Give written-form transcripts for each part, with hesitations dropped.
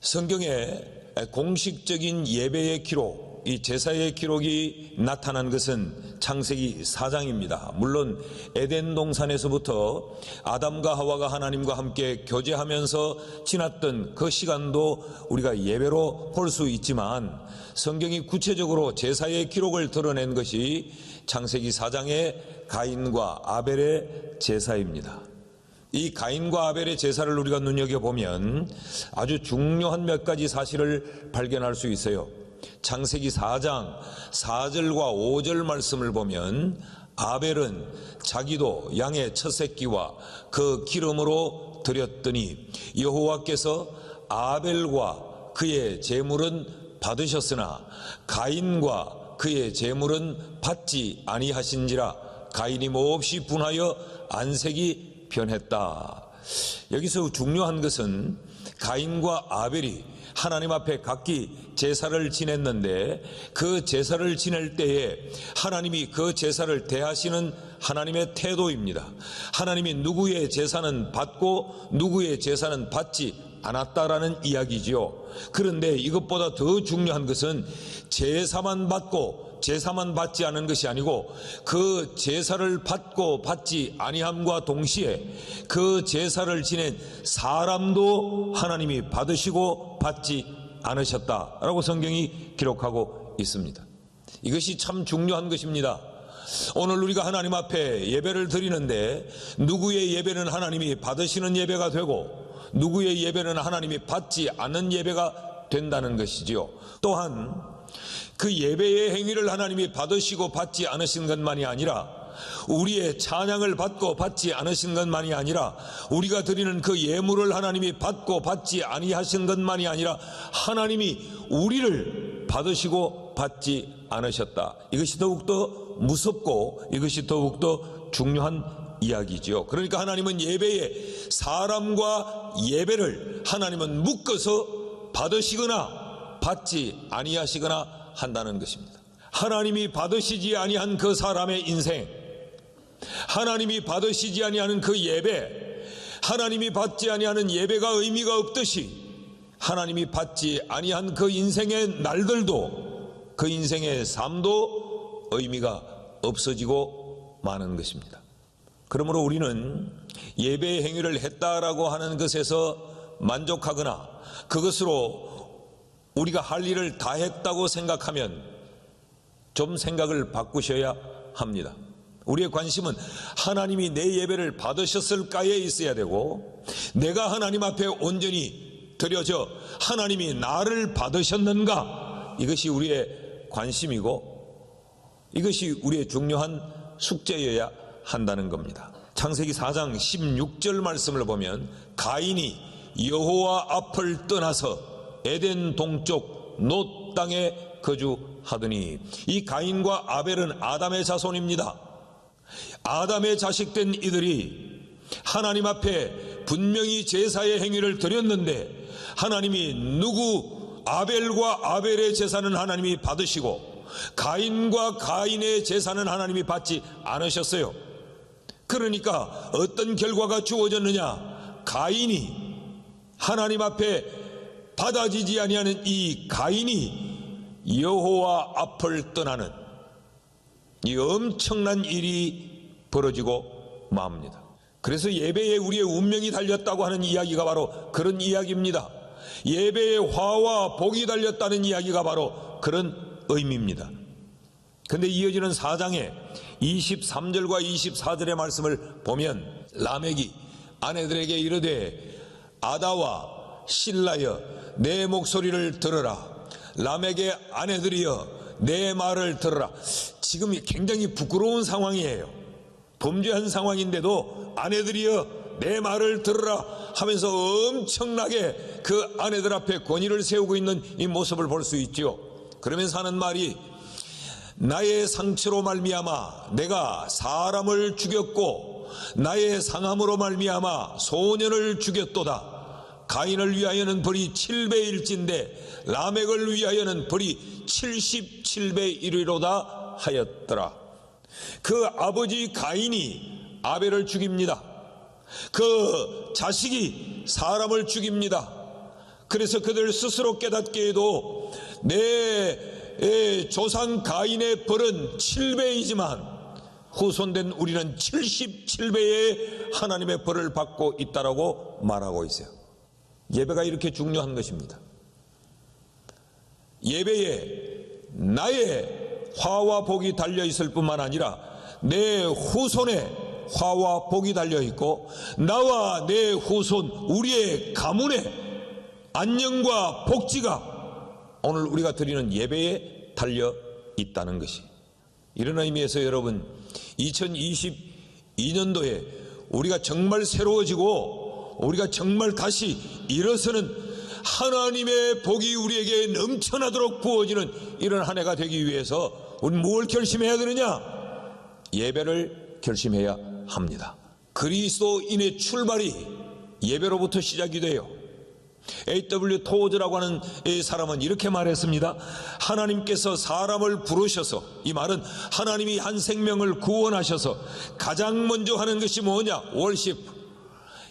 성경에 공식적인 예배의 기록, 이 제사의 기록이 나타난 것은 창세기 4장입니다. 물론 에덴 동산에서부터 아담과 하와가 하나님과 함께 교제하면서 지났던 그 시간도 우리가 예배로 볼 수 있지만, 성경이 구체적으로 제사의 기록을 드러낸 것이 창세기 4장의 가인과 아벨의 제사입니다. 이 가인과 아벨의 제사를 우리가 눈여겨보면 아주 중요한 몇 가지 사실을 발견할 수 있어요. 창세기 4장 4절과 5절 말씀을 보면, 아벨은 자기도 양의 첫 새끼와 그 기름으로 드렸더니 여호와께서 아벨과 그의 제물은 받으셨으나 가인과 그의 제물은 받지 아니하신지라. 가인이 몹시 분하여 안색이 변했다. 여기서 중요한 것은 가인과 아벨이 하나님 앞에 각기 제사를 지냈는데, 그 제사를 지낼 때에 하나님이 그 제사를 대하시는 하나님의 태도입니다. 하나님이 누구의 제사는 받고 누구의 제사는 받지 않았다라는 이야기지요. 그런데 이것보다 더 중요한 것은 제사만 받고 제사만 받지 않은 것이 아니고, 그 제사를 받고 받지 아니함과 동시에 그 제사를 지낸 사람도 하나님이 받으시고 받지 않으셨다라고 성경이 기록하고 있습니다. 이것이 참 중요한 것입니다. 오늘 우리가 하나님 앞에 예배를 드리는데, 누구의 예배는 하나님이 받으시는 예배가 되고 누구의 예배는 하나님이 받지 않는 예배가 된다는 것이지요. 또한 그 예배의 행위를 하나님이 받으시고 받지 않으신 것만이 아니라, 우리의 찬양을 받고 받지 않으신 것만이 아니라, 우리가 드리는 그 예물을 하나님이 받고 받지 아니하신 것만이 아니라, 하나님이 우리를 받으시고 받지 않으셨다. 이것이 더욱더 무섭고 이것이 더욱더 중요한 이야기지요. 그러니까 하나님은 예배에 사람과 예배를 하나님은 묶어서 받으시거나 받지 아니하시거나 한다는 것입니다. 하나님이 받으시지 아니한 그 사람의 인생, 하나님이 받으시지 아니하는 그 예배, 하나님이 받지 아니하는 예배가 의미가 없듯이, 하나님이 받지 아니한 그 인생의 날들도, 그 인생의 삶도 의미가 없어지고 마는 것입니다. 그러므로 우리는 예배의 행위를 했다라고 하는 것에서 만족하거나 그것으로 우리가 할 일을 다 했다고 생각하면 좀 생각을 바꾸셔야 합니다. 우리의 관심은 하나님이 내 예배를 받으셨을까에 있어야 되고, 내가 하나님 앞에 온전히 드려져 하나님이 나를 받으셨는가, 이것이 우리의 관심이고 이것이 우리의 중요한 숙제여야 한다는 겁니다. 창세기 4장 16절 말씀을 보면, 가인이 여호와 앞을 떠나서 에덴 동쪽 놋 땅에 거주하더니, 이 가인과 아벨은 아담의 자손입니다. 아담의 자식된 이들이 하나님 앞에 분명히 제사의 행위를 드렸는데, 하나님이 누구 아벨과 아벨의 제사는 하나님이 받으시고 가인과 가인의 제사는 하나님이 받지 않으셨어요. 그러니까 어떤 결과가 주어졌느냐? 가인이 하나님 앞에 받아지지 아니하는 이 가인이 여호와 앞을 떠나는 이 엄청난 일이 벌어지고 맙니다. 그래서 예배에 우리의 운명이 달렸다고 하는 이야기가 바로 그런 이야기입니다. 예배에 화와 복이 달렸다는 이야기가 바로 그런 의미입니다. 그런데 이어지는 4장의 23절과 24절의 말씀을 보면, 라멕이 아내들에게 이르되 아다와 실라여 내 목소리를 들으라. 라멕의 아내들이여 내 말을 들으라. 지금 굉장히 부끄러운 상황이에요. 범죄한 상황인데도 아내들이여 내 말을 들으라 하면서 엄청나게 그 아내들 앞에 권위를 세우고 있는 이 모습을 볼 수 있죠. 그러면서 하는 말이, 나의 상처로 말미암아 내가 사람을 죽였고 나의 상함으로 말미암아 소년을 죽였도다. 가인을 위하여는 벌이 7배일진데 라멕을 위하여는 벌이 77배이리로다 하였더라. 그 아버지 가인이 아벨을 죽입니다. 그 자식이 사람을 죽입니다. 그래서 그들 스스로 깨닫게 해도 내 조상 가인의 벌은 7배이지만 후손된 우리는 77배의 하나님의 벌을 받고 있다라고 말하고 있어요. 예배가 이렇게 중요한 것입니다. 예배에 나의 화와 복이 달려있을 뿐만 아니라 내 후손의 화와 복이 달려있고 나와 내 후손 우리의 가문의 안녕과 복지가 오늘 우리가 드리는 예배에 달려있다는 것이, 이런 의미에서 여러분 2022년도에 우리가 정말 새로워지고 우리가 정말 다시 일어서는 하나님의 복이 우리에게 넘쳐나도록 부어지는 이런 한 해가 되기 위해서 우리는 뭘 결심해야 되느냐? 예배를 결심해야 합니다. 그리스도인의 출발이 예배로부터 시작이 돼요. A.W. 토즈라고 하는 이 사람은 이렇게 말했습니다. 하나님께서 사람을 부르셔서, 이 말은 하나님이 한 생명을 구원하셔서 가장 먼저 하는 것이 뭐냐? 월십,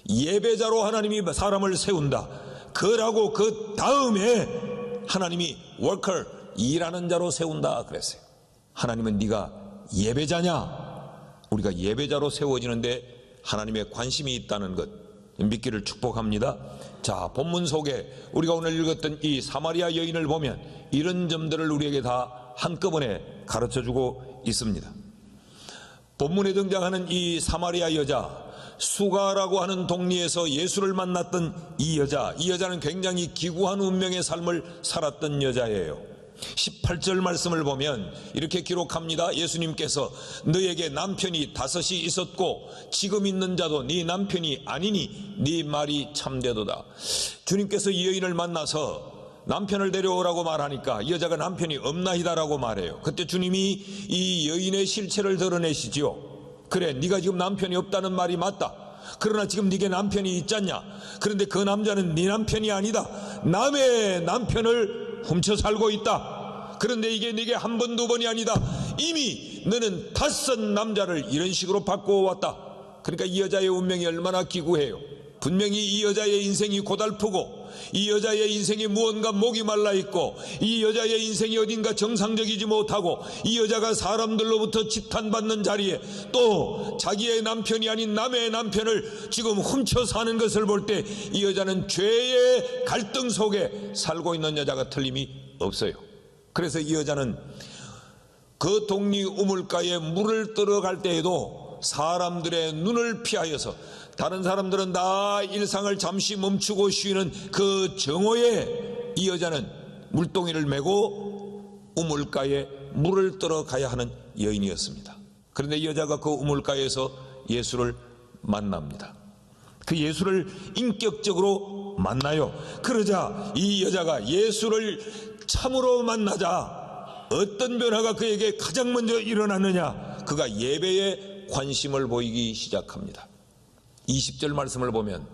예배자로 하나님이 사람을 세운다. 그러고 그 다음에 하나님이 워커, 일하는 자로 세운다 그랬어요. 하나님은 네가 예배자냐? 우리가 예배자로 세워지는데 하나님의 관심이 있다는 것 믿기를 축복합니다. 자, 본문 속에 우리가 오늘 읽었던 이 사마리아 여인을 보면 이런 점들을 우리에게 다 한꺼번에 가르쳐주고 있습니다. 본문에 등장하는 이 사마리아 여자, 수가라고 하는 동리에서 예수를 만났던 이 여자는 굉장히 기구한 운명의 삶을 살았던 여자예요. 18절 말씀을 보면 이렇게 기록합니다. 예수님께서 너에게 남편이 5이 있었고 지금 있는 자도 네 남편이 아니니 네 말이 참되도다. 주님께서 이 여인을 만나서 남편을 데려오라고 말하니까 이 여자가 남편이 없나이다라고 말해요. 그때 주님이 이 여인의 실체를 드러내시지요. 그래, 네가 지금 남편이 없다는 말이 맞다. 그러나 지금 네게 남편이 있잖냐? 그런데 그 남자는 네 남편이 아니다. 남의 남편을 훔쳐 살고 있다. 그런데 이게 네게 한 번, 두 번이 아니다. 이미 너는 5 남자를 이런 식으로 바꿔왔다. 그러니까 이 여자의 운명이 얼마나 기구해요. 분명히 이 여자의 인생이 고달프고 이 여자의 인생이 무언가 목이 말라 있고 이 여자의 인생이 어딘가 정상적이지 못하고 이 여자가 사람들로부터 지탄받는 자리에 또 자기의 남편이 아닌 남의 남편을 지금 훔쳐 사는 것을 볼 때 이 여자는 죄의 갈등 속에 살고 있는 여자가 틀림이 없어요. 그래서 이 여자는 그 동리 우물가에 물을 들어갈 때에도 사람들의 눈을 피하여서, 다른 사람들은 다 일상을 잠시 멈추고 쉬는 그 정오에 이 여자는 물동이를 메고 우물가에 물을 들어가야 하는 여인이었습니다. 그런데 이 여자가 그 우물가에서 예수를 만납니다. 그 예수를 인격적으로 만나요. 그러자 이 여자가 예수를 참으로 만나자 어떤 변화가 그에게 가장 먼저 일어났느냐? 그가 예배에 관심을 보이기 시작합니다. 20절 말씀을 보면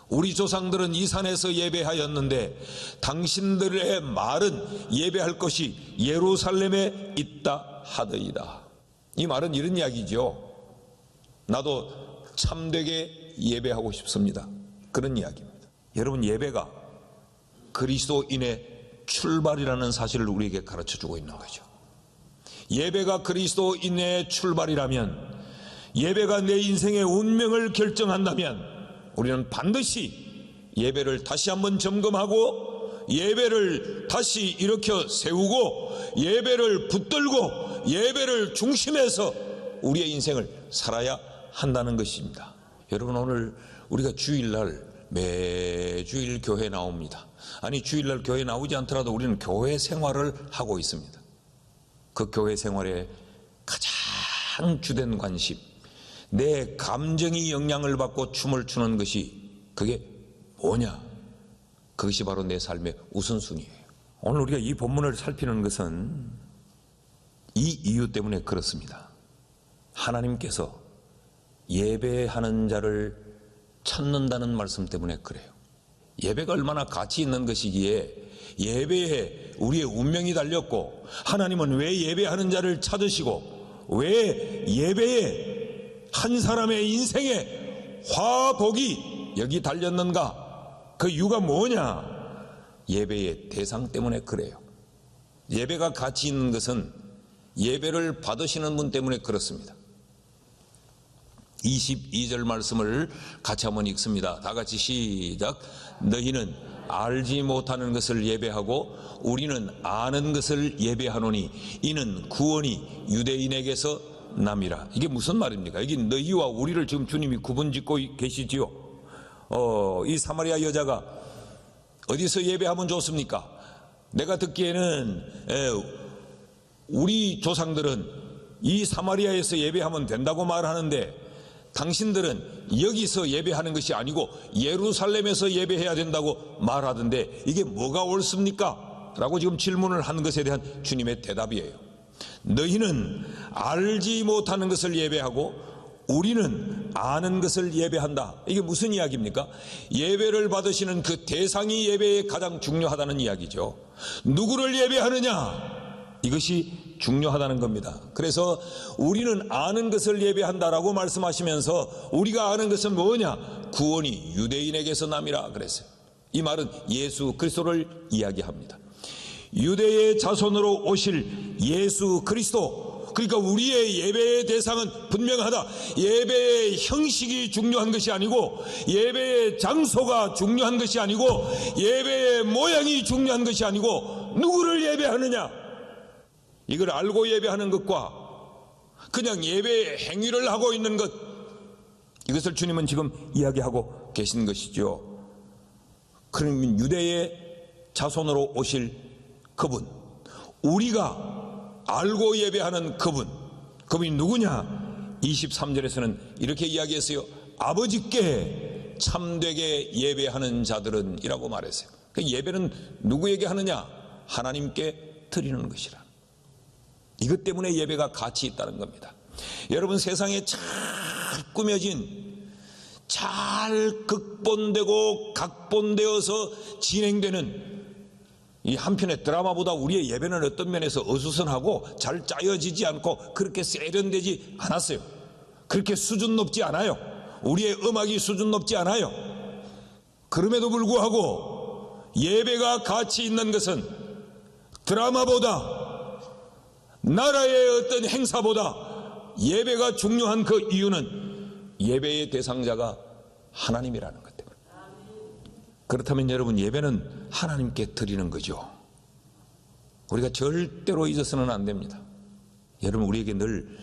우리 조상들은 이 산에서 예배하였는데 당신들의 말은 예배할 것이 예루살렘에 있다 하더이다. 이 말은 이런 이야기죠. 나도 참되게 예배하고 싶습니다. 그런 이야기입니다. 여러분, 예배가 그리스도인의 출발이라는 사실을 우리에게 가르쳐주고 있는 거죠. 예배가 그리스도인의 출발이라면, 예배가 내 인생의 운명을 결정한다면 우리는 반드시 예배를 다시 한번 점검하고 예배를 다시 일으켜 세우고 예배를 붙들고 예배를 중심해서 우리의 인생을 살아야 한다는 것입니다. 여러분, 오늘 우리가 주일날 매주일 교회에 나옵니다. 아니, 주일날 교회에 나오지 않더라도 우리는 교회 생활을 하고 있습니다. 그 교회 생활의 가장 주된 관심, 내 감정이 영향을 받고 춤을 추는 것이 그게 뭐냐? 그것이 바로 내 삶의 우선순위예요. 오늘 우리가 이 본문을 살피는 것은 이 이유 때문에 그렇습니다. 하나님께서 예배하는 자를 찾는다는 말씀 때문에 그래요. 예배가 얼마나 가치 있는 것이기에 예배에 우리의 운명이 달렸고, 하나님은 왜 예배하는 자를 찾으시고 왜 예배에 한 사람의 인생에 화복이 여기 달렸는가? 그 이유가 뭐냐? 예배의 대상 때문에 그래요. 예배가 가치 있는 것은 예배를 받으시는 분 때문에 그렇습니다. 22절 말씀을 같이 한번 읽습니다. 다 같이 시작. 너희는 알지 못하는 것을 예배하고 우리는 아는 것을 예배하노니 이는 구원이 유대인에게서 남이라. 이게 무슨 말입니까? 여기 너희와 우리를 지금 주님이 구분짓고 계시지요. 이 사마리아 여자가 어디서 예배하면 좋습니까? 내가 듣기에는 우리 조상들은 이 사마리아에서 예배하면 된다고 말하는데 당신들은 여기서 예배하는 것이 아니고 예루살렘에서 예배해야 된다고 말하던데 이게 뭐가 옳습니까? 라고 지금 질문을 한 것에 대한 주님의 대답이에요. 너희는 알지 못하는 것을 예배하고 우리는 아는 것을 예배한다. 이게 무슨 이야기입니까? 예배를 받으시는 그 대상이 예배에 가장 중요하다는 이야기죠. 누구를 예배하느냐? 이것이 중요하다는 겁니다. 그래서 우리는 아는 것을 예배한다라고 말씀하시면서 우리가 아는 것은 뭐냐? 구원이 유대인에게서 남이라 그랬어요. 이 말은 예수 그리스도를 이야기합니다. 유대의 자손으로 오실 예수 그리스도, 그러니까 우리의 예배의 대상은 분명하다. 예배의 형식이 중요한 것이 아니고 예배의 장소가 중요한 것이 아니고 예배의 모양이 중요한 것이 아니고 누구를 예배하느냐, 이걸 알고 예배하는 것과 그냥 예배의 행위를 하고 있는 것, 이것을 주님은 지금 이야기하고 계신 것이죠. 그러면 유대의 자손으로 오실 그분, 우리가 알고 예배하는 그분이 누구냐? 23절에서는 이렇게 이야기했어요. 아버지께 참되게 예배하는 자들은 이라고 말했어요. 예배는 누구에게 하느냐? 하나님께 드리는 것이라. 이것 때문에 예배가 가치 있다는 겁니다. 여러분, 세상에 잘 꾸며진, 잘 극본되고 각본되어서 진행되는 이 한편의 드라마보다 우리의 예배는 어떤 면에서 어수선하고 잘 짜여지지 않고 그렇게 세련되지 않았어요. 그렇게 수준 높지 않아요. 우리의 음악이 수준 높지 않아요. 그럼에도 불구하고 예배가 가치 있는 것은 드라마보다, 나라의 어떤 행사보다 예배가 중요한 그 이유는 예배의 대상자가 하나님이라는 것 때문에. 그렇다면 여러분, 예배는 하나님께 드리는 거죠. 우리가 절대로 잊어서는 안 됩니다. 여러분, 우리에게 늘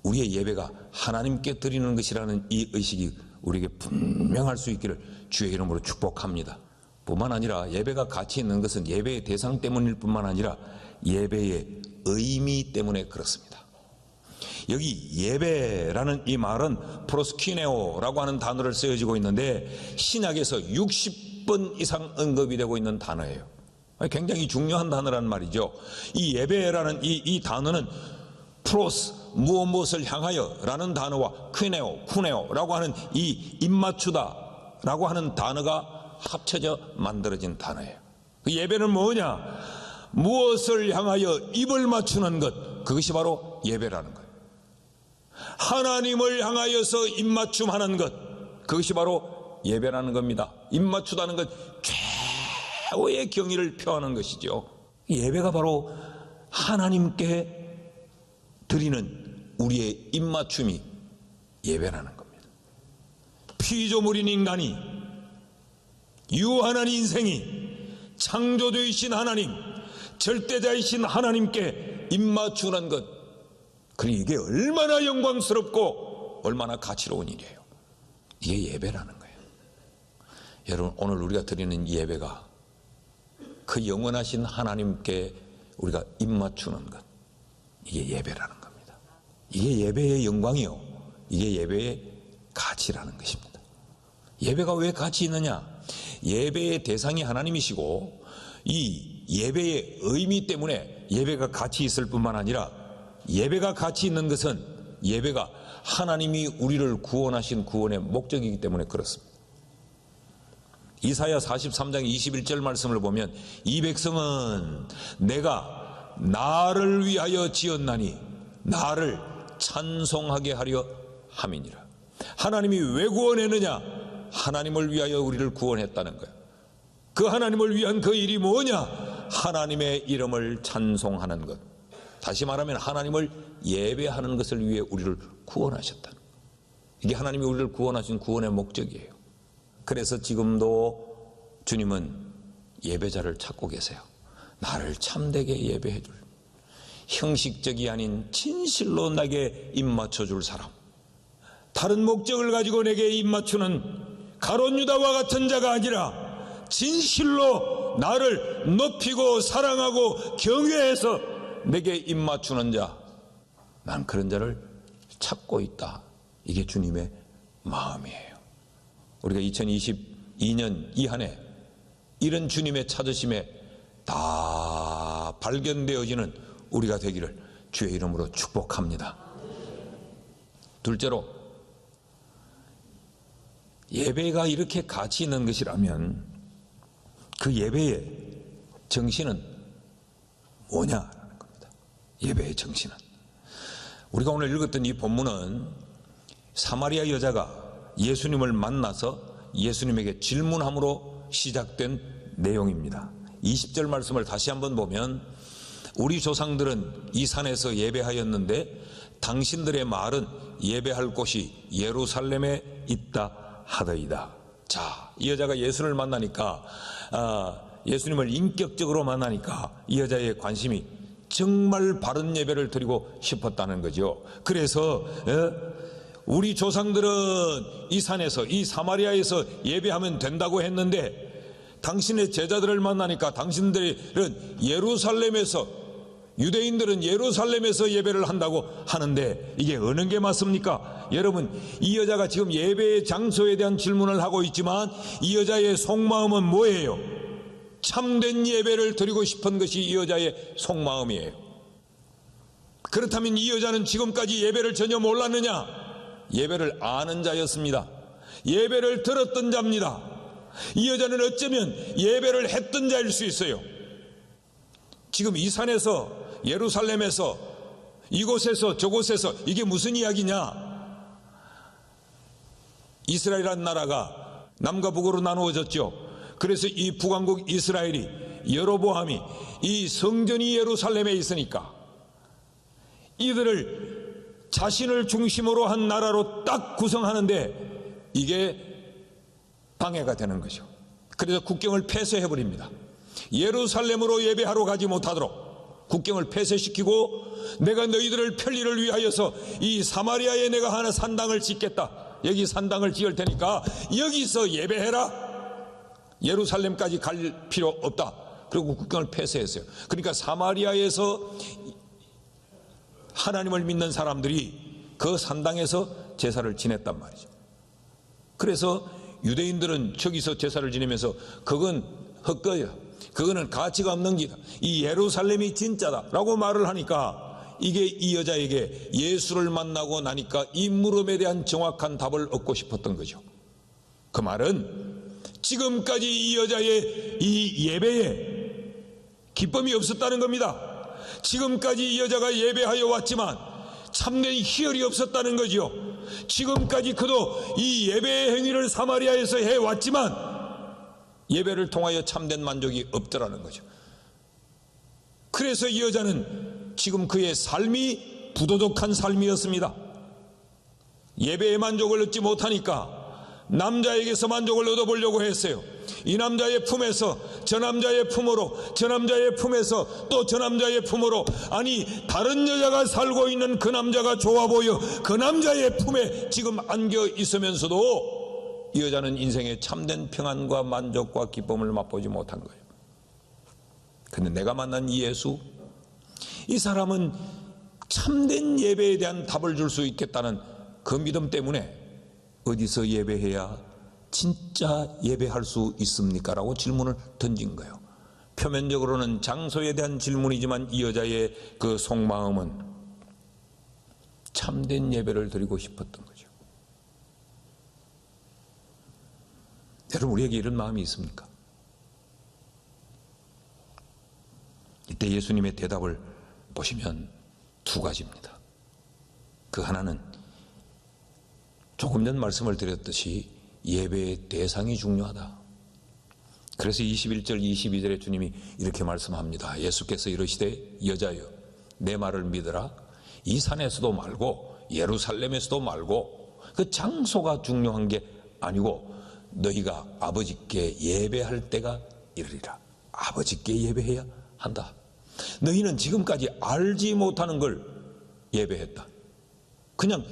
우리의 예배가 하나님께 드리는 것이라는 이 의식이 우리에게 분명할 수 있기를 주의 이름으로 축복합니다. 뿐만 아니라 예배가 가치 있는 것은 예배의 대상 때문일 뿐만 아니라 예배의 의미 때문에 그렇습니다. 여기 예배라는 이 말은 프로스키네오라고 하는 단어를 쓰여지고 있는데 신약에서 60번 이상 언급이 되고 있는 단어예요. 굉장히 중요한 단어란 말이죠. 이 예배라는 이 단어는 프로스, 무엇을 향하여 라는 단어와 쿠네오라고 하는 이 입맞추다 라고 하는 단어가 합쳐져 만들어진 단어예요. 그 예배는 뭐냐? 무엇을 향하여 입을 맞추는 것, 그것이 바로 예배라는 거예요. 하나님을 향하여서 입맞춤하는 것, 그것이 바로 예배라는 겁니다. 입맞추다는 것, 최고의 경의를 표하는 것이죠. 예배가 바로 하나님께 드리는 우리의 입맞춤이 예배라는 겁니다. 피조물인 인간이, 유한한 인생이 창조주이신 하나님, 절대자이신 하나님께 입맞추는 것, 그러니 이게 얼마나 영광스럽고 얼마나 가치로운 일이에요. 이게 예배라는 거예요. 여러분, 오늘 우리가 드리는 예배가 그 영원하신 하나님께 우리가 입맞추는 것, 이게 예배라는 겁니다. 이게 예배의 영광이요, 이게 예배의 가치라는 것입니다. 예배가 왜 가치 있느냐? 예배의 대상이 하나님이시고 이 예배의 의미 때문에 예배가 가치 있을 뿐만 아니라 예배가 가치 있는 것은 예배가 하나님이 우리를 구원하신 구원의 목적이기 때문에 그렇습니다. 이사야 43장 21절 말씀을 보면 이 백성은 내가 나를 위하여 지었나니 나를 찬송하게 하려 함이니라. 하나님이 왜 구원했느냐? 하나님을 위하여 우리를 구원했다는 거예요. 그 하나님을 위한 그 일이 뭐냐? 하나님의 이름을 찬송하는 것. 다시 말하면 하나님을 예배하는 것을 위해 우리를 구원하셨다. 이게 하나님이 우리를 구원하신 구원의 목적이에요. 그래서 지금도 주님은 예배자를 찾고 계세요. 나를 참되게 예배해 줄, 형식적이 아닌 진실로 내게 입맞춰 줄 사람, 다른 목적을 가지고 내게 입맞추는 가룟 유다와 같은 자가 아니라 진실로 나를 높이고 사랑하고 경외해서 내게 입맞추는 자, 난 그런 자를 찾고 있다. 이게 주님의 마음이에요. 우리가 2022년 이 한 해 이런 주님의 찾으심에 다 발견되어지는 우리가 되기를 주의 이름으로 축복합니다. 둘째로, 예배가 이렇게 가치 있는 것이라면 그 예배의 정신은 뭐냐라는 겁니다. 예배의 정신은, 우리가 오늘 읽었던 이 본문은 사마리아 여자가 예수님을 만나서 예수님에게 질문함으로 시작된 내용입니다. 20절 말씀을 다시 한번 보면, 우리 조상들은 이 산에서 예배하였는데 당신들의 말은 예배할 곳이 예루살렘에 있다 하더이다. 자, 이 여자가 예수를 만나니까, 예수님을 인격적으로 만나니까 이 여자의 관심이 정말 바른 예배를 드리고 싶었다는 거죠. 그래서 우리 조상들은 이 산에서, 이 사마리아에서 예배하면 된다고 했는데 당신의 제자들을 만나니까 당신들은 예루살렘에서, 유대인들은 예루살렘에서 예배를 한다고 하는데 이게 어느 게 맞습니까? 여러분, 이 여자가 지금 예배의 장소에 대한 질문을 하고 있지만 이 여자의 속마음은 뭐예요? 참된 예배를 드리고 싶은 것이 이 여자의 속마음이에요. 그렇다면 이 여자는 지금까지 예배를 전혀 몰랐느냐? 예배를 아는 자였습니다. 예배를 들었던 자입니다. 이 여자는 어쩌면 예배를 했던 자일 수 있어요. 지금 이 산에서, 예루살렘에서, 이곳에서 저곳에서 이게 무슨 이야기냐? 이스라엘이라는 나라가 남과 북으로 나누어졌죠. 그래서 이 북왕국 이스라엘이, 여로보암이 이 성전이 예루살렘에 있으니까 이들을 자신을 중심으로 한 나라로 딱 구성하는데 이게 방해가 되는 거죠. 그래서 국경을 폐쇄해버립니다. 예루살렘으로 예배하러 가지 못하도록 국경을 폐쇄시키고, 내가 너희들을 편리를 위하여서 이 사마리아에 내가 하나 산당을 짓겠다. 여기 산당을 지을 테니까 여기서 예배해라. 예루살렘까지 갈 필요 없다. 그리고 국경을 폐쇄했어요. 그러니까 사마리아에서 하나님을 믿는 사람들이 그 산당에서 제사를 지냈단 말이죠. 그래서 유대인들은 저기서 제사를 지내면서 그건 헛거야, 그거는 가치가 없는 기다, 이 예루살렘이 진짜다 라고 말을 하니까 이게 이 여자에게 예수를 만나고 나니까 이 물음에 대한 정확한 답을 얻고 싶었던 거죠. 그 말은 지금까지 이 여자의 이 예배에 기쁨이 없었다는 겁니다. 지금까지 이 여자가 예배하여 왔지만 참된 희열이 없었다는 거지요. 지금까지 그도 이 예배의 행위를 사마리아에서 해왔지만 예배를 통하여 참된 만족이 없더라는 거죠. 그래서 이 여자는 지금 그의 삶이 부도덕한 삶이었습니다. 예배의 만족을 얻지 못하니까 남자에게서 만족을 얻어보려고 했어요. 이 남자의 품에서 저 남자의 품으로, 저 남자의 품에서 또 저 남자의 품으로, 아니 다른 여자가 살고 있는 그 남자가 좋아 보여 그 남자의 품에 지금 안겨 있으면서도 이 여자는 인생의 참된 평안과 만족과 기쁨을 맛보지 못한 거예요. 근데 내가 만난 이 예수, 이 사람은 참된 예배에 대한 답을 줄 수 있겠다는 그 믿음 때문에 어디서 예배해야 진짜 예배할 수 있습니까? 라고 질문을 던진 거예요. 표면적으로는 장소에 대한 질문이지만 이 여자의 그 속마음은 참된 예배를 드리고 싶었던 거죠. 여러분, 우리에게 이런 마음이 있습니까? 이때 예수님의 대답을 보시면 두 가지입니다. 그 하나는 조금 전 말씀을 드렸듯이 예배의 대상이 중요하다. 그래서 21절 22절에 주님이 이렇게 말씀합니다. 예수께서 이르시되 여자여 내 말을 믿으라. 이 산에서도 말고 예루살렘에서도 말고 그 장소가 중요한 게 아니고 너희가 아버지께 예배할 때가 이르리라. 아버지께 예배해야 한다. 너희는 지금까지 알지 못하는 걸 예배했다. 그냥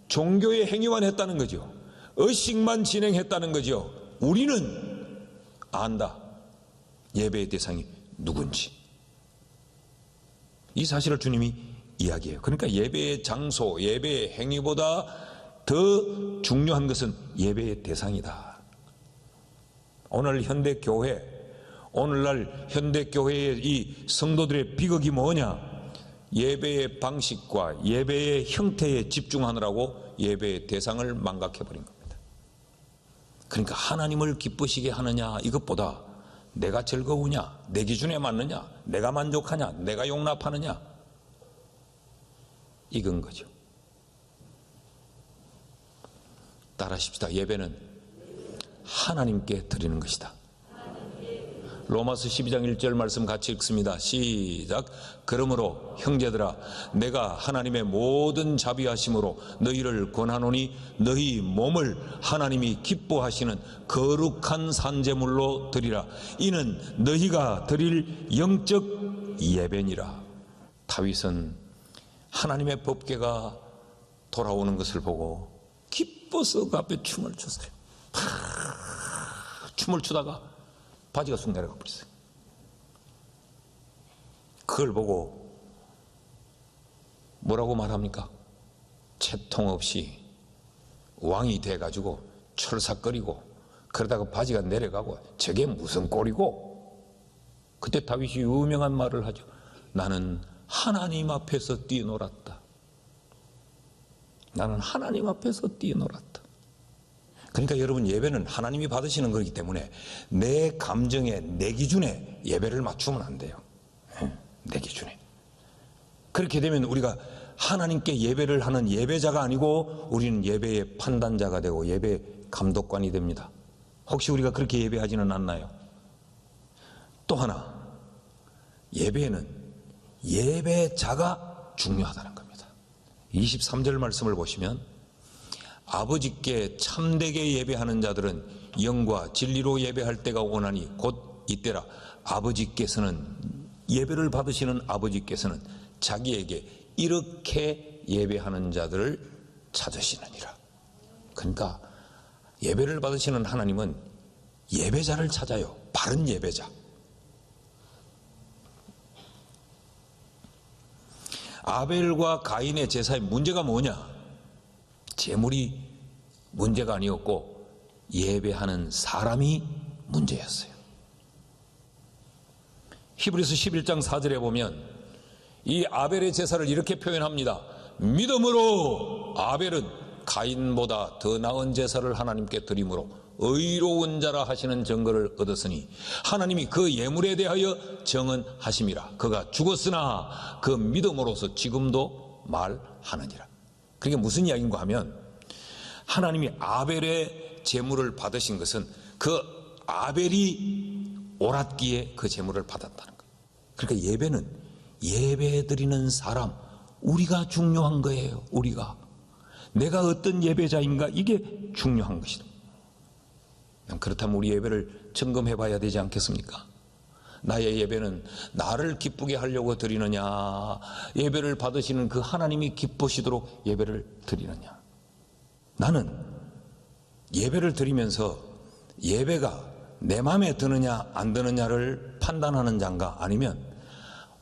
종교의 행위만 했다는 거죠. 의식만 진행했다는 거죠. 우리는 안다. 예배의 대상이 누군지. 이 사실을 주님이 이야기해요. 그러니까 예배의 장소, 예배의 행위보다 더 중요한 것은 예배의 대상이다. 오늘 현대교회, 오늘날 현대교회의 이 성도들의 비극이 뭐냐? 예배의 방식과 예배의 형태에 집중하느라고 예배의 대상을 망각해버린 겁니다. 그러니까 하나님을 기쁘시게 하느냐 이것보다 내가 즐거우냐, 내 기준에 맞느냐, 내가 만족하냐, 내가 용납하느냐 이건 거죠. 따라하십시다. 예배는 하나님께 드리는 것이다. 로마서 12장 1절 말씀 같이 읽습니다. 시작. 그러므로 형제들아 내가 하나님의 모든 자비하심으로 너희를 권하노니 너희 몸을 하나님이 기뻐하시는 거룩한 산제물로 드리라. 이는 너희가 드릴 영적 예배니라. 다윗은 하나님의 법궤가 돌아오는 것을 보고 기뻐서 그 앞에 춤을 췄어요. 춤을 추다가 바지가 쑥 내려가 버렸어요. 그걸 보고 뭐라고 말합니까? 채통 없이 왕이 돼가지고 철삭거리고 그러다가 바지가 내려가고 저게 무슨 꼴이고. 그때 다윗이 유명한 말을 하죠. 나는 하나님 앞에서 뛰놀았다. 나는 하나님 앞에서 뛰놀았다. 그러니까 여러분 예배는 하나님이 받으시는 거기 때문에 내 감정에 내 기준에 예배를 맞추면 안 돼요. 내 기준에. 그렇게 되면 우리가 하나님께 예배를 하는 예배자가 아니고 우리는 예배의 판단자가 되고 예배 감독관이 됩니다. 혹시 우리가 그렇게 예배하지는 않나요? 또 하나, 예배에는 예배자가 중요하다는 겁니다. 23절 말씀을 보시면 아버지께 참되게 예배하는 자들은 영과 진리로 예배할 때가 오나니 곧 이때라. 아버지께서는, 예배를 받으시는 아버지께서는 자기에게 이렇게 예배하는 자들을 찾으시느니라. 그러니까 예배를 받으시는 하나님은 예배자를 찾아요. 바른 예배자. 아벨과 가인의 제사의 문제가 뭐냐? 제물이 문제가 아니었고 예배하는 사람이 문제였어요. 히브리서 11장 4절에 보면 이 아벨의 제사를 이렇게 표현합니다. 믿음으로 아벨은 가인보다 더 나은 제사를 하나님께 드림으로 의로운 자라 하시는 증거를 얻었으니 하나님이 그 예물에 대하여 정언하심이라. 그가 죽었으나 그 믿음으로서 지금도 말하느니라. 그게 무슨 이야기인가 하면 하나님이 아벨의 제물을 받으신 것은 그 아벨이 옳았기에 그 제물을 받았다는 거예요. 그러니까 예배는 예배드리는 사람, 우리가 중요한 거예요. 우리가 내가 어떤 예배자인가 이게 중요한 것이다. 그렇다면 우리 예배를 점검해 봐야 되지 않겠습니까? 나의 예배는 나를 기쁘게 하려고 드리느냐, 예배를 받으시는 그 하나님이 기쁘시도록 예배를 드리느냐. 나는 예배를 드리면서 예배가 내 마음에 드느냐 안 드느냐를 판단하는 자인가, 아니면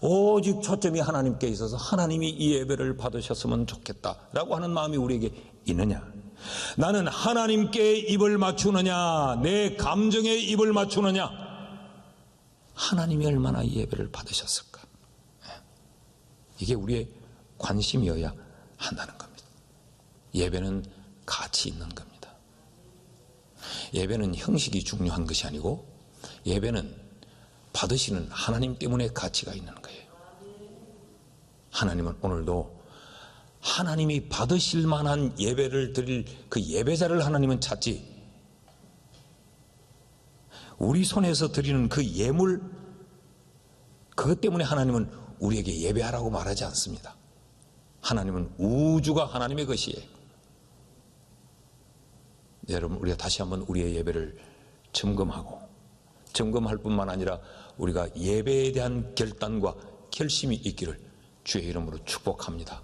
오직 초점이 하나님께 있어서 하나님이 이 예배를 받으셨으면 좋겠다라고 하는 마음이 우리에게 있느냐. 나는 하나님께 입을 맞추느냐, 내 감정에 입을 맞추느냐. 하나님이 얼마나 이 예배를 받으셨을까? 이게 우리의 관심이어야 한다는 겁니다. 예배는 가치 있는 겁니다. 예배는 형식이 중요한 것이 아니고 예배는 받으시는 하나님 때문에 가치가 있는 거예요. 하나님은 오늘도 하나님이 받으실 만한 예배를 드릴 그 예배자를 하나님은 찾지, 우리 손에서 드리는 그 예물, 그것 때문에 하나님은 우리에게 예배하라고 말하지 않습니다. 하나님은 우주가 하나님의 것이에요. 여러분, 우리가 다시 한번 우리의 예배를 점검할 뿐만 아니라 우리가 예배에 대한 결단과 결심이 있기를 주의 이름으로 축복합니다.